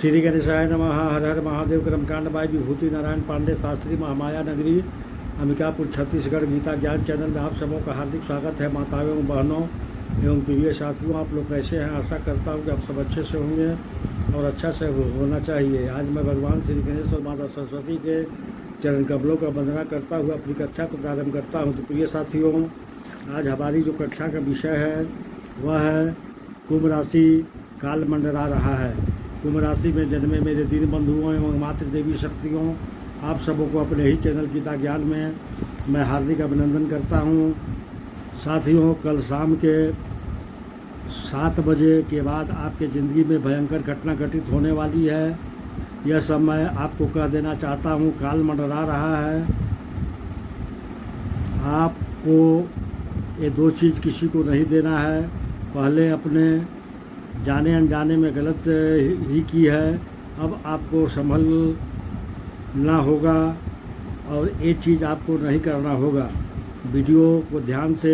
श्री गणेशाय नमः। हर हर महादेव। कर्मकांड बाई विभूति नारायण पांडे शास्त्री महामाया नगरी अंबिकापुर छत्तीसगढ़। गीता ज्ञान चैनल में आप सबों का हार्दिक स्वागत है। माताओं एवं बहनों एवं प्रिय साथियों, आप लोग कैसे हैं? आशा करता हूँ कि आप सब अच्छे से होंगे और अच्छा से होना चाहिए। आज मैं भगवान श्री गणेश और माता सरस्वती के चरण कमलों का वंदना करता हुआ अपनी कक्षा को प्रारंभ करता हूँ। तो प्रिय साथियों, आज हमारी जो कक्षा का विषय है वह है कुंभ राशि काल मंडरा रहा है। कुंभ राशि में जन्मे मेरे दीन बंधुओं एवं मातृ देवी शक्तियों, आप सबों को अपने ही चैनल गीता ज्ञान में मैं हार्दिक अभिनंदन करता हूँ। साथियों, कल शाम के 7 बजे के बाद आपके ज़िंदगी में भयंकर घटना घटित होने वाली है। यह सब मैं आपको कह देना चाहता हूँ। काल मंडरा रहा है। आपको ये 2 चीज़ किसी को नहीं देना है। पहले अपने जाने अनजाने में गलत ही की है, अब आपको संभलना होगा और ये चीज़ आपको नहीं करना होगा। वीडियो को ध्यान से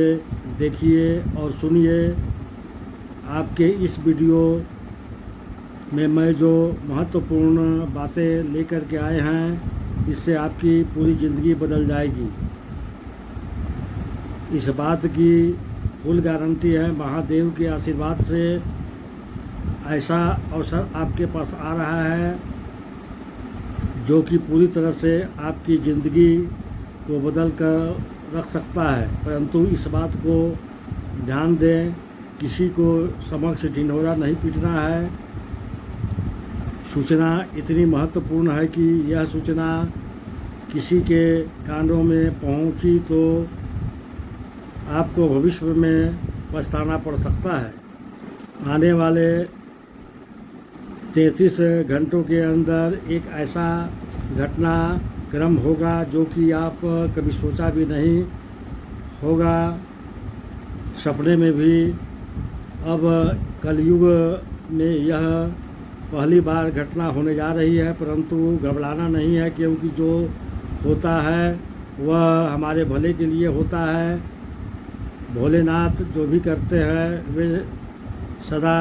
देखिए और सुनिए। आपके इस वीडियो में मैं जो महत्वपूर्ण बातें लेकर के आए हैं, इससे आपकी पूरी ज़िंदगी बदल जाएगी। इस बात की फुल गारंटी है। महादेव के आशीर्वाद से ऐसा अवसर आपके पास आ रहा है जो कि पूरी तरह से आपकी ज़िंदगी को बदल कर रख सकता है। परंतु इस बात को ध्यान दें, किसी को समक्ष ढिंढोरा नहीं पीटना है। सूचना इतनी महत्वपूर्ण है कि यह सूचना किसी के कानों में पहुंची तो आपको भविष्य में पछताना पड़ सकता है। आने वाले 33 घंटों के अंदर एक ऐसा घटनाक्रम होगा जो कि आप कभी सोचा भी नहीं होगा, सपने में भी। अब कलयुग में यह पहली बार घटना होने जा रही है, परंतु घबराना नहीं है, क्योंकि जो होता है वह हमारे भले के लिए होता है। भोलेनाथ जो भी करते हैं वे सदा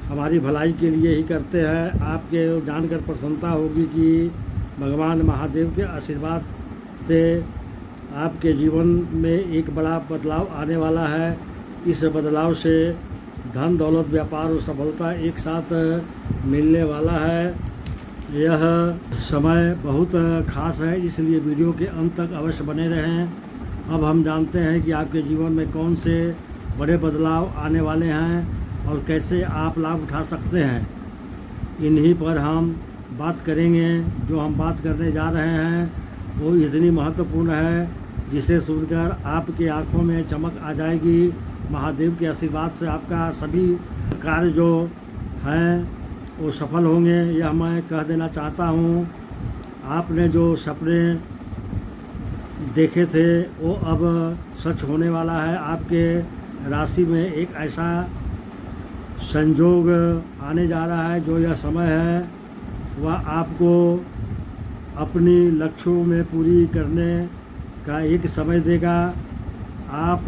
हमारी भलाई के लिए ही करते हैं। आपके जानकर प्रसन्नता होगी कि भगवान महादेव के आशीर्वाद से आपके जीवन में एक बड़ा बदलाव आने वाला है। इस बदलाव से धन दौलत व्यापार और सफलता एक साथ मिलने वाला है। यह समय बहुत खास है, इसलिए वीडियो के अंत तक अवश्य बने रहें। अब हम जानते हैं कि आपके जीवन में कौन से बड़े बदलाव आने वाले हैं और कैसे आप लाभ उठा सकते हैं। इन्हीं पर हम बात करेंगे। जो हम बात करने जा रहे हैं वो इतनी महत्वपूर्ण है जिसे सुनकर आपकी आंखों में चमक आ जाएगी। महादेव के आशीर्वाद से आपका सभी कार्य जो हैं वो सफल होंगे, यह मैं कह देना चाहता हूँ। आपने जो सपने देखे थे वो अब सच होने वाला है। आपके राशि में एक ऐसा संयोग आने जा रहा है जो यह समय है वह आपको अपनी लक्ष्यों में पूरी करने का एक समय देगा। आप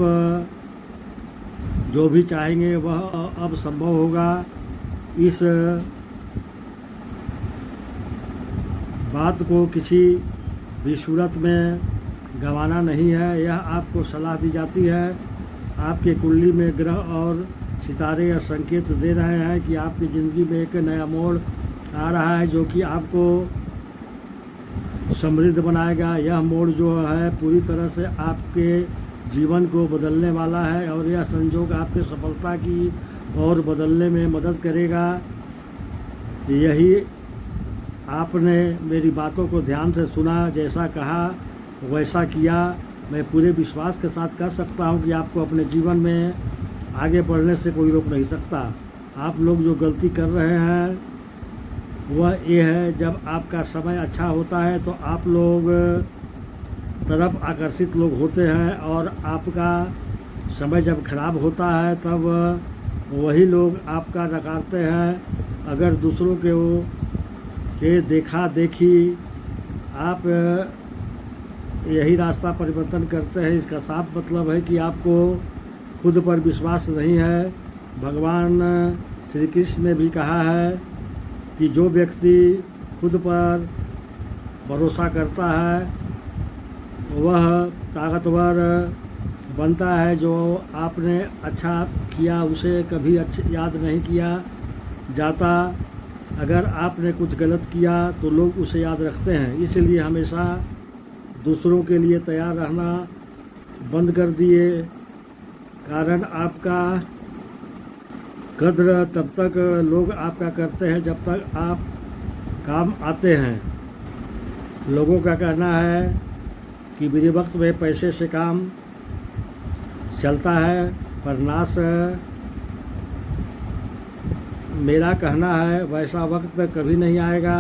जो भी चाहेंगे वह अब संभव होगा। इस बात को किसी भी सूरत में गंवाना नहीं है। यह आपको सलाह दी जाती है। आपके कुंडली में ग्रह और सितारे यह संकेत दे रहे हैं कि आपकी ज़िंदगी में एक नया मोड़ आ रहा है जो कि आपको समृद्ध बनाएगा। यह मोड़ जो है पूरी तरह से आपके जीवन को बदलने वाला है और यह संयोग आपके सफलता की ओर बदलने में मदद करेगा। यही आपने मेरी बातों को ध्यान से सुना, जैसा कहा वैसा किया। मैं पूरे विश्वास के साथ कह सकता हूँ कि आपको अपने जीवन में आगे बढ़ने से कोई रोक नहीं सकता। आप लोग जो गलती कर रहे हैं वह ये है, जब आपका समय अच्छा होता है तो आप लोग तरफ आकर्षित लोग होते हैं और आपका समय जब खराब होता है तब वही लोग आपका नकारते हैं। अगर दूसरों के देखा देखी आप यही रास्ता परिवर्तन करते हैं, इसका साफ मतलब है कि आपको खुद पर विश्वास नहीं है। भगवान श्री कृष्ण ने भी कहा है कि जो व्यक्ति खुद पर भरोसा करता है वह ताकतवर बनता है। जो आपने अच्छा किया उसे कभी याद नहीं किया जाता। अगर आपने कुछ गलत किया तो लोग उसे याद रखते हैं। इसलिए हमेशा दूसरों के लिए तैयार रहना बंद कर दिए, कारण आपका कद्र तब तक लोग आपका करते हैं जब तक आप काम आते हैं। लोगों का कहना है कि मेरे वक्त में पैसे से काम चलता है, पर नाश मेरा कहना है वैसा वक्त कभी नहीं आएगा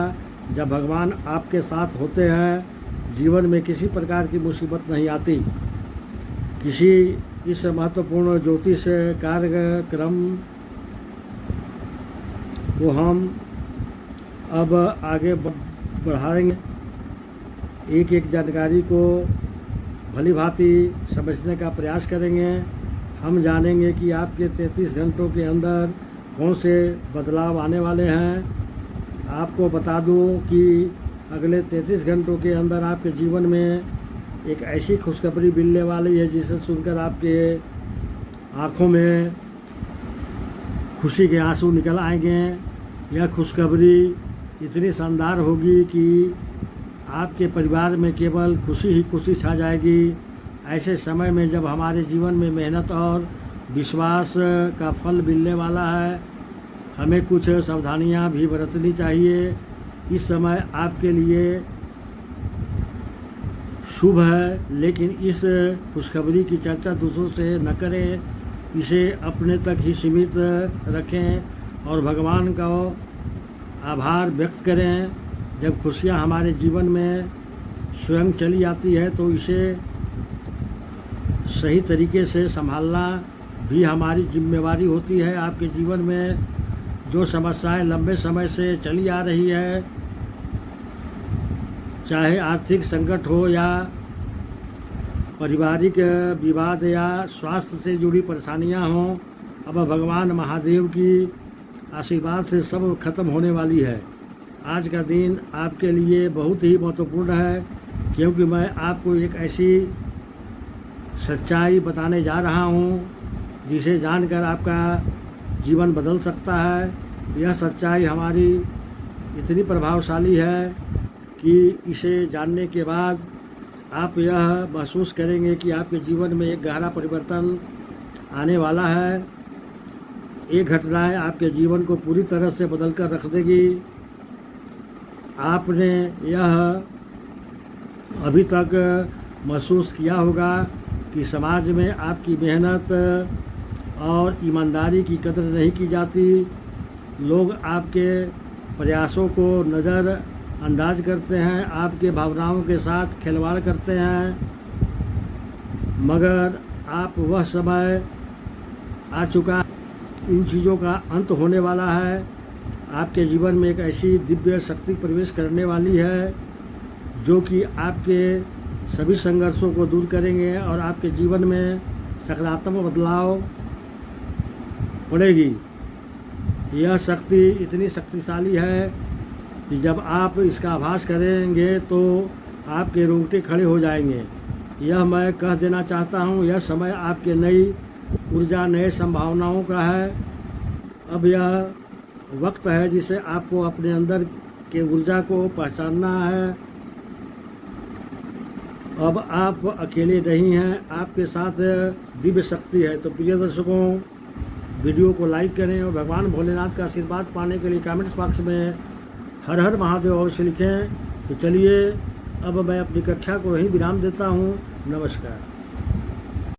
जब भगवान आपके साथ होते हैं। जीवन में किसी प्रकार की मुसीबत नहीं आती। किसी इस महत्वपूर्ण ज्योतिष कार्यक्रम को हम अब आगे बढ़ाएंगे। एक एक जानकारी को भली भांति समझने का प्रयास करेंगे। हम जानेंगे कि आपके 33 घंटों के अंदर कौन से बदलाव आने वाले हैं। आपको बता दूं कि अगले 33 घंटों के अंदर आपके जीवन में एक ऐसी खुशखबरी मिलने वाली है जिसे सुनकर आपके आँखों में खुशी के आंसू निकल आएंगे। यह खुशखबरी इतनी शानदार होगी कि आपके परिवार में केवल खुशी ही खुशी छा जाएगी। ऐसे समय में जब हमारे जीवन में मेहनत और विश्वास का फल मिलने वाला है, हमें कुछ सावधानियां भी बरतनी चाहिए। इस समय आपके लिए शुभ है, लेकिन इस खुशखबरी की चर्चा दूसरों से न करें। इसे अपने तक ही सीमित रखें और भगवान का आभार व्यक्त करें। जब खुशियां हमारे जीवन में स्वयं चली आती है तो इसे सही तरीके से संभालना भी हमारी जिम्मेवारी होती है। आपके जीवन में जो समस्याएं लंबे समय से चली आ रही है, चाहे आर्थिक संकट हो या पारिवारिक विवाद या स्वास्थ्य से जुड़ी परेशानियां हों, अब भगवान महादेव की आशीर्वाद से सब खत्म होने वाली है। आज का दिन आपके लिए बहुत ही महत्वपूर्ण है, क्योंकि मैं आपको एक ऐसी सच्चाई बताने जा रहा हूँ जिसे जानकर आपका जीवन बदल सकता है। यह सच्चाई हमारी इतनी प्रभावशाली है कि इसे जानने के बाद आप यह महसूस करेंगे कि आपके जीवन में एक गहरा परिवर्तन आने वाला है। एक घटनाएं आपके जीवन को पूरी तरह से बदल कर रख देगी। आपने यह अभी तक महसूस किया होगा कि समाज में आपकी मेहनत और ईमानदारी की कदर नहीं की जाती। लोग आपके प्रयासों को नज़रअंदाज करते हैं, आपके भावनाओं के साथ खिलवाड़ करते हैं। मगर आप वह समय आ चुका, इन चीज़ों का अंत होने वाला है। आपके जीवन में एक ऐसी दिव्य शक्ति प्रवेश करने वाली है जो कि आपके सभी संघर्षों को दूर करेंगे और आपके जीवन में सकारात्मक बदलाव पड़ेगी। यह शक्ति इतनी शक्तिशाली है कि जब आप इसका आभास करेंगे तो आपके रोंगटे खड़े हो जाएंगे। यह मैं कह देना चाहता हूँ, यह समय आपके नई ऊर्जा, नए संभावनाओं का है। अब यह वक्त है जिसे आपको अपने अंदर के ऊर्जा को पहचानना है। अब आप अकेले नहीं हैं, आपके साथ दिव्य शक्ति है। तो प्रिय दर्शकों, वीडियो को लाइक करें और भगवान भोलेनाथ का आशीर्वाद पाने के लिए कमेंट्स बॉक्स में हर हर महादेव अवश्य लिखें। तो चलिए अब मैं अपनी कक्षा को यहीं विराम देता हूँ। नमस्कार।